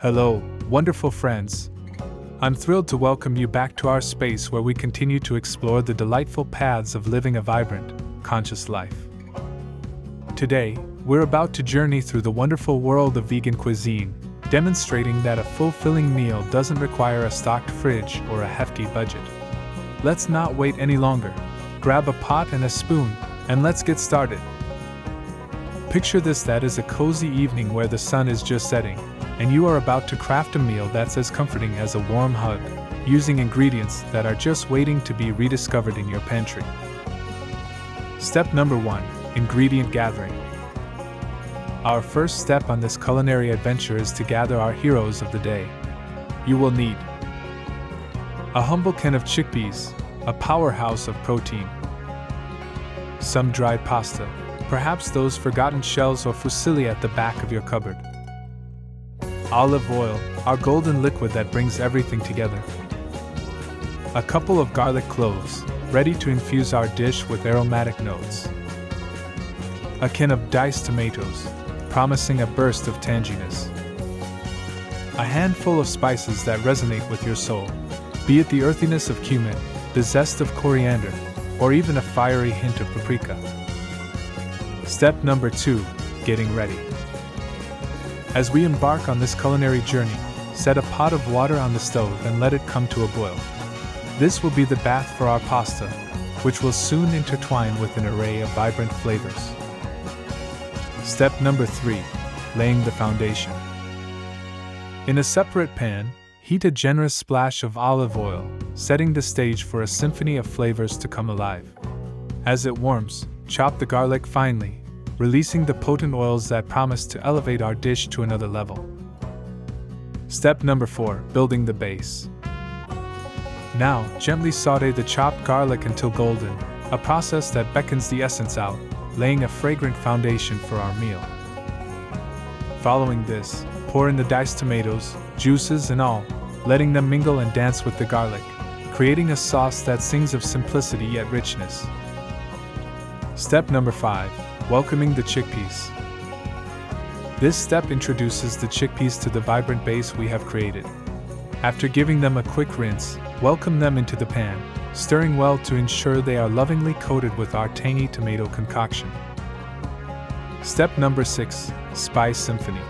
Hello, wonderful friends. I'm thrilled to welcome you back to our space where we continue to explore the delightful paths of living a vibrant, conscious life. Today, we're about to journey through the wonderful world of vegan cuisine, demonstrating that a fulfilling meal doesn't require a stocked fridge or a hefty budget. Let's not wait any longer. Grab a pot and a spoon, and let's get started. Picture this: that is a cozy evening where the sun is just setting, and you are about to craft a meal that's as comforting as a warm hug, using ingredients that are just waiting to be rediscovered in your pantry. Step number 1: ingredient gathering. Our first step on this culinary adventure is to gather our heroes of the day. You will need a humble can of chickpeas, a powerhouse of protein, some dried pasta, perhaps those forgotten shells or fusilli at the back of your cupboard, olive oil, our golden liquid that brings everything together, a couple of garlic cloves, ready to infuse our dish with aromatic notes, a can of diced tomatoes, promising a burst of tanginess, a handful of spices that resonate with your soul, be it the earthiness of cumin, the zest of coriander, or even a fiery hint of paprika. Step number 2: getting ready. As we embark on this culinary journey, set a pot of water on the stove and let it come to a boil. This will be the bath for our pasta, which will soon intertwine with an array of vibrant flavors. Step number 3: laying the foundation. In a separate pan, heat a generous splash of olive oil, setting the stage for a symphony of flavors to come alive. As it warms, chop the garlic finely, releasing the potent oils that promise to elevate our dish to another level. Step number 4: building the base. Now, gently saute the chopped garlic until golden, a process that beckons the essence out, laying a fragrant foundation for our meal. Following this, pour in the diced tomatoes, juices and all, letting them mingle and dance with the garlic, creating a sauce that sings of simplicity yet richness. Step number 5: welcoming the chickpeas. This step introduces the chickpeas to the vibrant base we have created. After giving them a quick rinse, welcome them into the pan, stirring well to ensure they are lovingly coated with our tangy tomato concoction. Step number 6: spice symphony.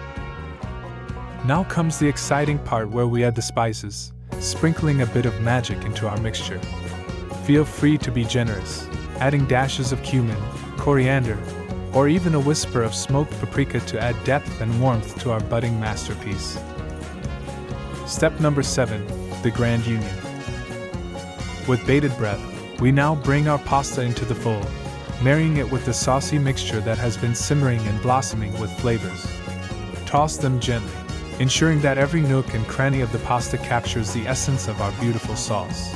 Now comes the exciting part where we add the spices, sprinkling a bit of magic into our mixture. Feel free to be generous, adding dashes of cumin, coriander, or even a whisper of smoked paprika to add depth and warmth to our budding masterpiece. Step number 7: the grand union. With bated breath, we now bring our pasta into the fold, marrying it with the saucy mixture that has been simmering and blossoming with flavors. Toss them gently, ensuring that every nook and cranny of the pasta captures the essence of our beautiful sauce.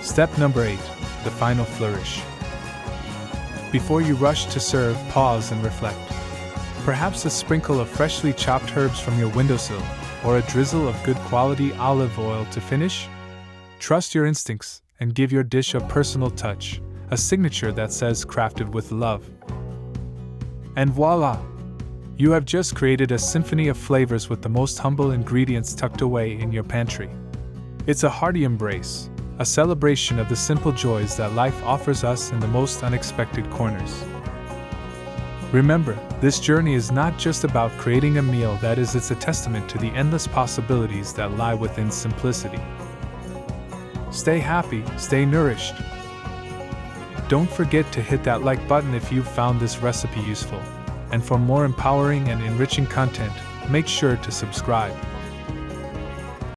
Step number 8: the final flourish. Before you rush to serve, pause and reflect. Perhaps a sprinkle of freshly chopped herbs from your windowsill, or a drizzle of good quality olive oil to finish? Trust your instincts and give your dish a personal touch, a signature that says crafted with love. And voila! You have just created a symphony of flavors with the most humble ingredients tucked away in your pantry. It's a hearty embrace, a celebration of the simple joys that life offers us in the most unexpected corners. Remember, this journey is not just about creating a meal it's a testament to the endless possibilities that lie within simplicity. Stay happy, stay nourished. Don't forget to hit that like button if you've found this recipe useful. And for more empowering and enriching content, make sure to subscribe.